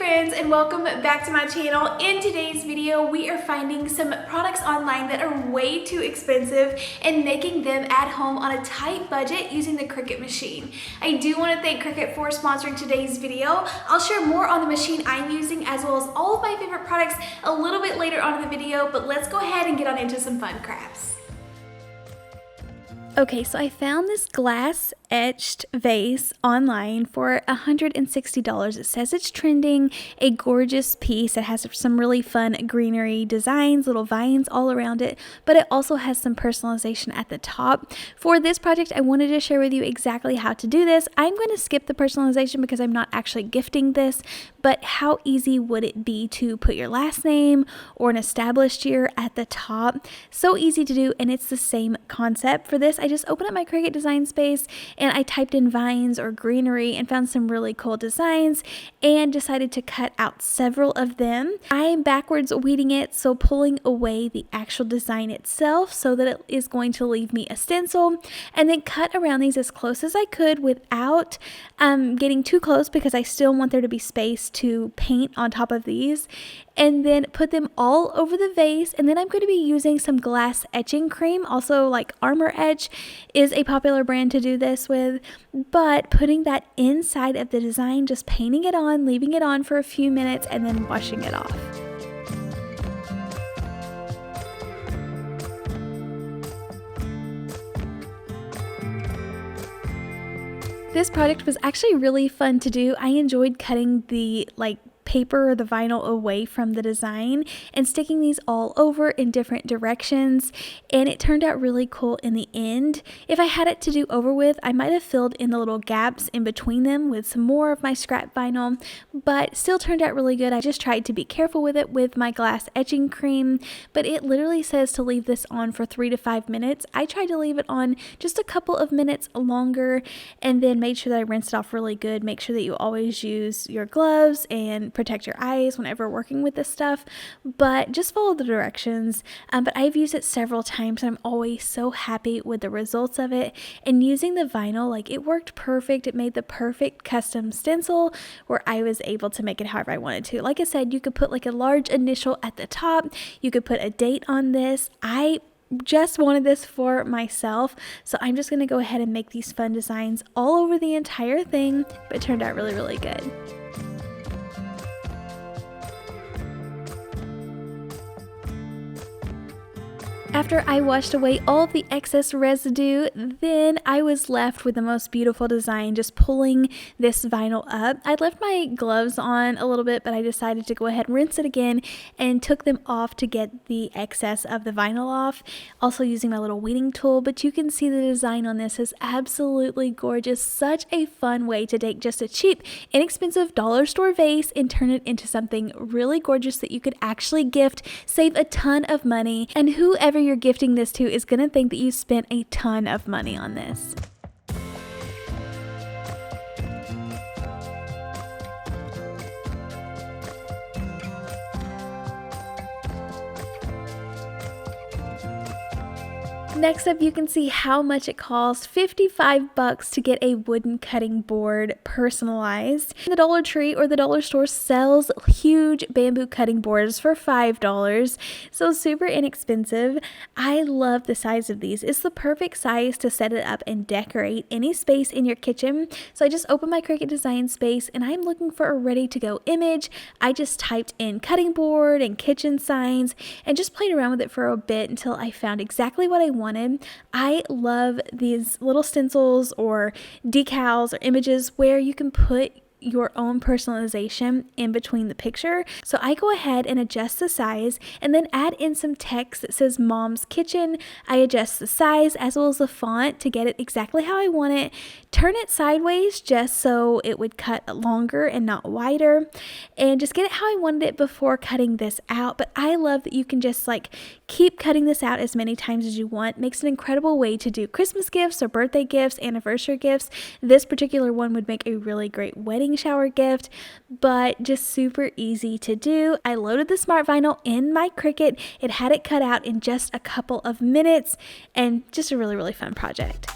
friends, and welcome back to my channel. In today's video, we are finding some products online that are way too expensive and making them at home on a tight budget using the Cricut machine. I do want to thank Cricut for sponsoring today's video. I'll share more on the machine I'm using as well as all of my favorite products a little bit later on in the video, but let's go ahead and get on into some fun crafts. Okay, so I found this glass etched vase online for $160. It says it's trending, a gorgeous piece. It has some really fun greenery designs, little vines all around it, but it also has some personalization at the top. For this project, I wanted to share with you exactly how to do this. I'm going to skip the personalization because I'm not actually gifting this, but how easy would it be to put your last name or an established year at the top? So easy to do, and it's the same concept. For this, I just opened up my Cricut design space and I typed in vines or greenery and found some really cool designs and decided to cut out several of them. I am backwards weeding it, so pulling away the actual design itself so that it is going to leave me a stencil, and then cut around these as close as I could without getting too close because I still want there to be space to paint on top of these, and then put them all over the vase. And then I'm going to be using some glass etching cream. Also, like Armor Etch is a popular brand to do this with, but putting that inside of the design, just painting it on, leaving it on for a few minutes, and then washing it off. This project was actually really fun to do. I enjoyed cutting the paper or the vinyl away from the design and sticking these all over in different directions, and it turned out really cool in the end. If I had it to do over with, I might have filled in the little gaps in between them with some more of my scrap vinyl, but still turned out really good. I just tried to be careful with it with my glass etching cream, but it literally says to leave this on for 3 to 5 minutes. I tried to leave it on just a couple of minutes longer and then made sure that I rinsed it off really good. Make sure that you always use your gloves and protect your eyes whenever working with this stuff, but just follow the directions. But I've used it several times and I'm always so happy with the results of it. And using the vinyl, it worked perfect. It made the perfect custom stencil where I was able to make it however I wanted to. Like I said, you could put a large initial at the top. You could put a date on this. I just wanted this for myself, so I'm just going to go ahead and make these fun designs all over the entire thing, but it turned out really, really good. After I washed away all the excess residue, then I was left with the most beautiful design, just pulling this vinyl up. I left my gloves on a little bit, but I decided to go ahead and rinse it again and took them off to get the excess of the vinyl off. Also using my little weeding tool, but you can see the design on this is absolutely gorgeous. Such a fun way to take just a cheap, inexpensive dollar store vase and turn it into something really gorgeous that you could actually gift, save a ton of money, and whoever you're gifting this to is going to think that you spent a ton of money on this. Next up, you can see how much it costs. $55 to get a wooden cutting board personalized. The Dollar Tree or the dollar store sells huge bamboo cutting boards for $5, so super inexpensive. I love the size of these. It's the perfect size to set it up and decorate any space in your kitchen. So I just opened my Cricut design space and I'm looking for a ready to go image. I just typed in cutting board and kitchen signs and just played around with it for a bit until I found exactly what I wanted. I love these little stencils or decals or images where you can put your own personalization in between the picture. So I go ahead and adjust the size and then add in some text that says Mom's Kitchen. I adjust the size as well as the font to get it exactly how I want it. Turn it sideways just so it would cut longer and not wider, and just get it how I wanted it before cutting this out. But I love that you can just keep cutting this out as many times as you want. Makes an incredible way to do Christmas gifts or birthday gifts, anniversary gifts. This particular one would make a really great wedding shower gift, but just super easy to do. I loaded the smart vinyl in my Cricut. It had it cut out in just a couple of minutes, and just a really, really fun project.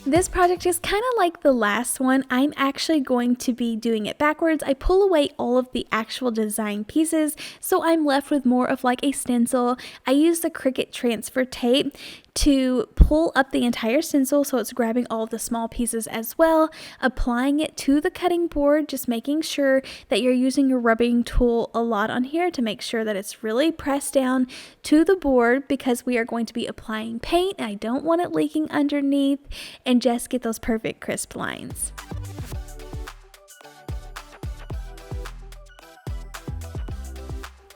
This project is kind of like the last one. I'm actually going to be doing it backwards. I pull away all of the actual design pieces, so I'm left with more of like a stencil. I use the Cricut transfer tape to pull up the entire stencil so it's grabbing all of the small pieces as well, applying it to the cutting board, just making sure that you're using your rubbing tool a lot on here to make sure that it's really pressed down to the board, because we are going to be applying paint. I don't want it leaking underneath, and just get those perfect crisp lines.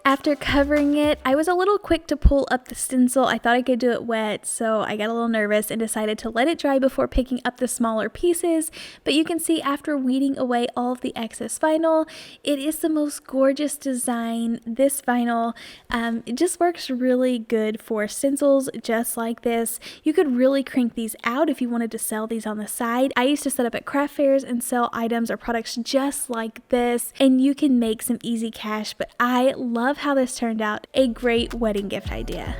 After covering it, I was a little quick to pull up the stencil. I thought I could do it wet, so I got a little nervous and decided to let it dry before picking up the smaller pieces. But you can see after weeding away all of the excess vinyl, it is the most gorgeous design. This vinyl, it just works really good for stencils just like this. You could really crank these out if you wanted to sell these on the side. I used to set up at craft fairs and sell items or products just like this, and you can make some easy cash. But I love how this turned out. A great wedding gift idea.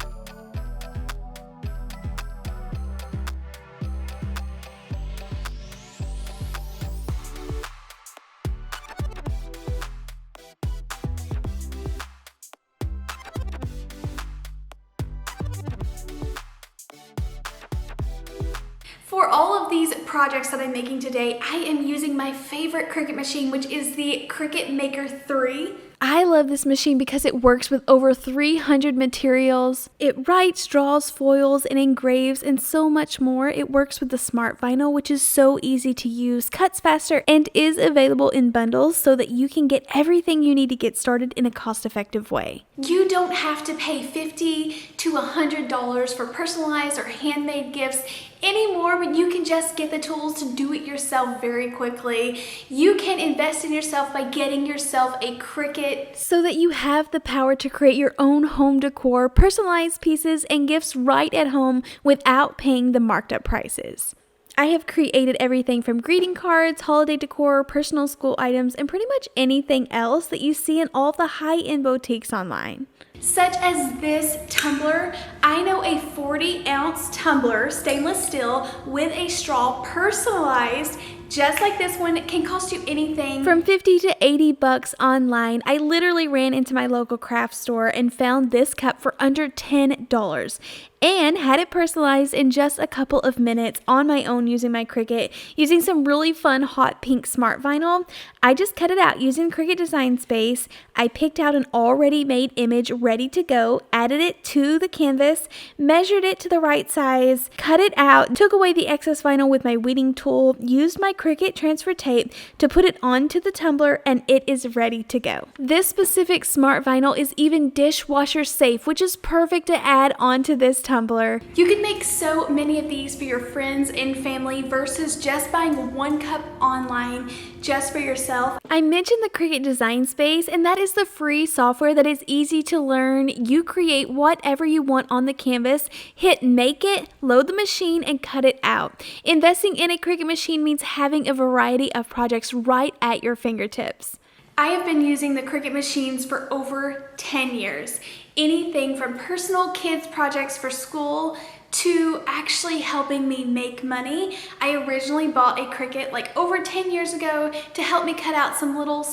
For all of these projects that I'm making today, I am using my favorite Cricut machine, which is the Cricut Maker 3. I love this machine because it works with over 300 materials. It writes, draws, foils, and engraves, and so much more. It works with the Smart Vinyl, which is so easy to use, cuts faster, and is available in bundles so that you can get everything you need to get started in a cost-effective way. You don't have to pay $50 to $100 for personalized or handmade gifts anymore, but you can just get the tools to do it yourself very quickly. You can invest in yourself by getting yourself a Cricut so that you have the power to create your own home decor, personalized pieces, and gifts right at home without paying the marked up prices. I have created everything from greeting cards, holiday decor, personal school items, and pretty much anything else that you see in all the high-end boutiques online. Such as this tumbler. I know a 40-ounce tumbler, stainless steel, with a straw, personalized, just like this one, can cost you anything from $50 to $80 online. I literally ran into my local craft store and found this cup for under $10 and had it personalized in just a couple of minutes on my own using my Cricut, using some really fun hot pink Smart Vinyl. I just cut it out using Cricut Design Space. I picked out an already made image ready to go, added it to the canvas, measured it to the right size, cut it out, took away the excess vinyl with my weeding tool, used my Cricut transfer tape to put it onto the tumbler, and it is ready to go. This specific Smart Vinyl is even dishwasher safe, which is perfect to add onto this tumbler. You can make so many of these for your friends and family versus just buying one cup online just for yourself. I mentioned the Cricut Design Space, and that is the free software that is easy to learn. You create whatever you want on the canvas, hit make it, load the machine, and cut it out. Investing in a Cricut machine means having a variety of projects right at your fingertips. I have been using the Cricut machines for over 10 years. Anything from personal kids projects for school to actually helping me make money. I originally bought a Cricut like over 10 years ago to help me cut out some little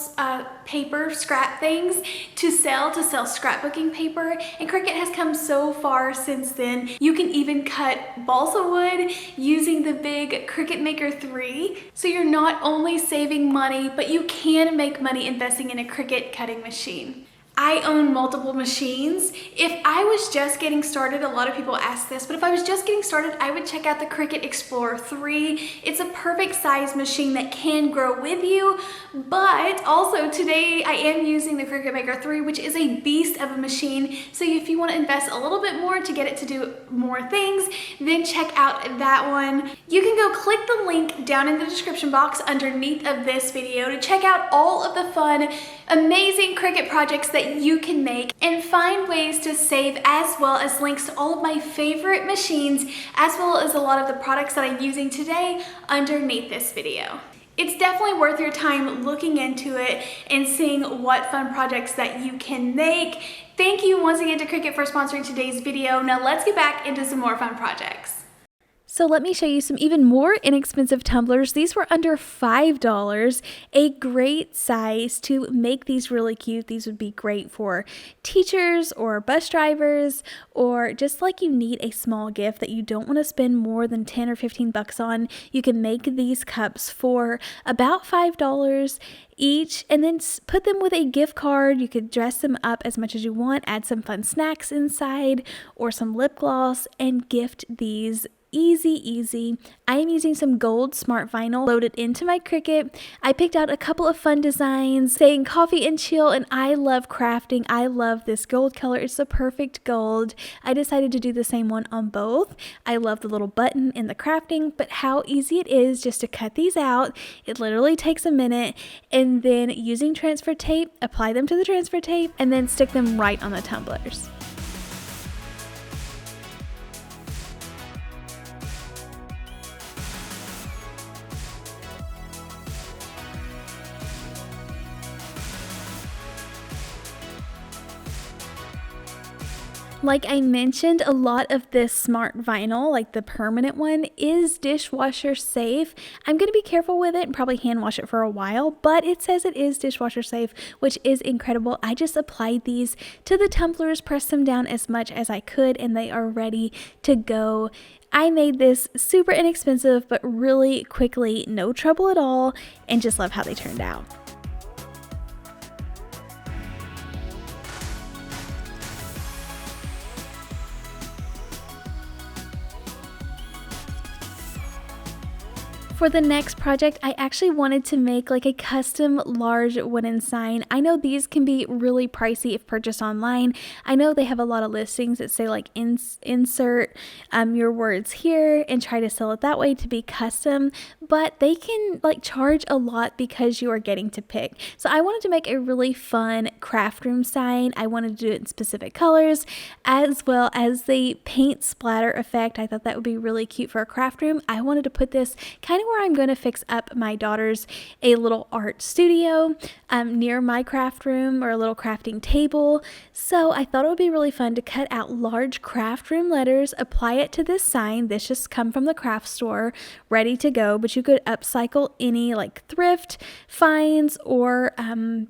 paper scrap things to sell scrapbooking paper, and Cricut has come so far since then. You can even cut balsa wood using the big Cricut Maker 3. So you're not only saving money, but you can make money investing in a Cricut cutting machine. I own multiple machines. If I was just getting started, a lot of people ask this, but if I was just getting started, I would check out the Cricut Explorer 3. It's a perfect size machine that can grow with you, but also today I am using the Cricut Maker 3, which is a beast of a machine. So if you want to invest a little bit more to get it to do more things, then check out that one. You can go click the link down in the description box underneath of this video to check out all of the fun, amazing Cricut projects that you can make and find ways to save, as well as links to all of my favorite machines, as well as a lot of the products that I'm using today underneath this video. It's definitely worth your time looking into it and seeing what fun projects that you can make. Thank you once again to Cricut for sponsoring today's video. Now let's get back into some more fun projects. So let me show you some even more inexpensive tumblers. These were under $5, a great size to make these really cute. These would be great for teachers or bus drivers, or just like you need a small gift that you don't want to spend more than 10 or 15 bucks on. You can make these cups for about $5 each and then put them with a gift card. You could dress them up as much as you want, add some fun snacks inside or some lip gloss, and gift these. Easy. I am using some gold smart vinyl loaded into my Cricut. I picked out a couple of fun designs saying coffee and chill, and I love crafting. I love this gold color. It's the perfect gold. I decided to do the same one on both. I love the little button in the crafting, but how easy it is just to cut these out. It literally takes a minute, and then using transfer tape, apply them to the transfer tape, and then stick them right on the tumblers. Like I mentioned, a lot of this smart vinyl, like the permanent one, is dishwasher safe. I'm going to be careful with it and probably hand wash it for a while, but it says it is dishwasher safe, which is incredible. I just applied these to the tumblers, pressed them down as much as I could, and they are ready to go. I made this super inexpensive, but really quickly, no trouble at all, and just love how they turned out. For the next project, I actually wanted to make like a custom large wooden sign. I know these can be really pricey if purchased online. I know they have a lot of listings that say like insert your words here and try to sell it that way to be custom, but they can like charge a lot because you are getting to pick. So I wanted to make a really fun craft room sign. I wanted to do it in specific colors as well as the paint splatter effect. I thought that would be really cute for a craft room. I wanted to put this kind of where I'm going to fix up my daughter's a little art studio near my craft room, or a little crafting table. So I thought it would be really fun to cut out large craft room letters, apply it to this sign. This just come from the craft store, ready to go, but you could upcycle any like thrift finds or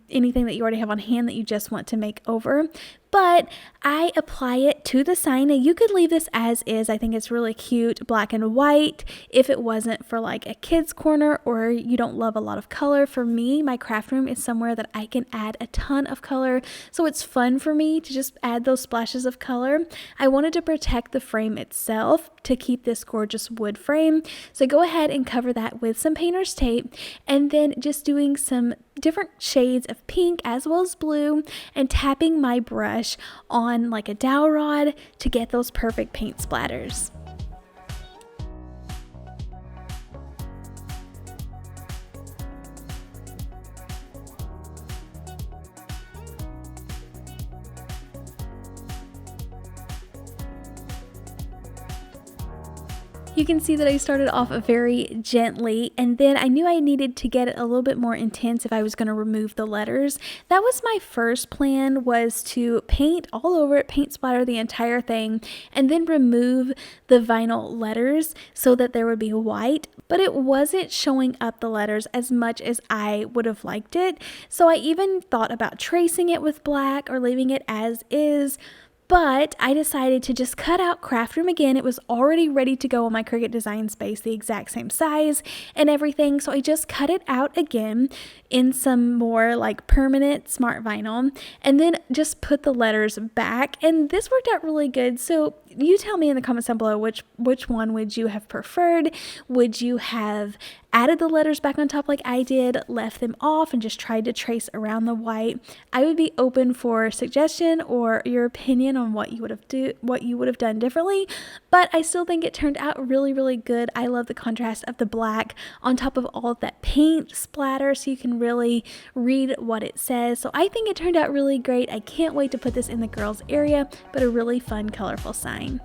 anything that you already have on hand that you just want to make over. But I apply it to the sign. Now you could leave this as is. I think it's really cute, black and white, if it wasn't for like a kid's corner or you don't love a lot of color. For me, my craft room is somewhere that I can add a ton of color, so it's fun for me to just add those splashes of color. I wanted to protect the frame itself to keep this gorgeous wood frame, so go ahead and cover that with some painter's tape, and then just doing some different shades of pink as well as blue and tapping my brush on like a dowel rod to get those perfect paint splatters. You can see that I started off very gently, and then I knew I needed to get it a little bit more intense if I was going to remove the letters. That was my first plan, was to paint all over it, paint splatter the entire thing, and then remove the vinyl letters so that there would be white, but it wasn't showing up the letters as much as I would have liked it. So I even thought about tracing it with black or leaving it as is. But I decided to just cut out craft room again. It was already ready to go on my Cricut design space, the exact same size and everything. So I just cut it out again in some more like permanent smart vinyl, and then just put the letters back. And this worked out really good. So you tell me in the comments down below, which one would you have preferred? Would you have added the letters back on top like I did, left them off, and just tried to trace around the white? I would be open for suggestion or your opinion on what you would have done differently, but I still think it turned out really, really good. I love the contrast of the black on top of all of that paint splatter, so you can really read what it says. So I think it turned out really great. I can't wait to put this in the girls area, but a really fun, colorful sign.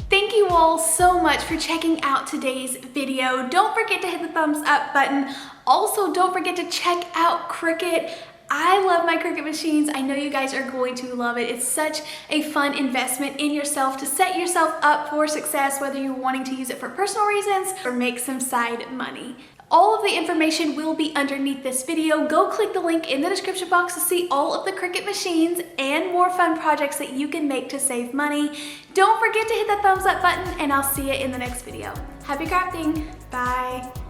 Thank you all so much for checking out today's video. Don't forget to hit the thumbs up button. Also, don't forget to check out Cricut. I love my Cricut machines. I know you guys are going to love it. It's such a fun investment in yourself to set yourself up for success, whether you're wanting to use it for personal reasons or make some side money. All of the information will be underneath this video. Go click the link in the description box to see all of the Cricut machines and more fun projects that you can make to save money. Don't forget to hit that thumbs up button, and I'll see you in the next video. Happy crafting. Bye.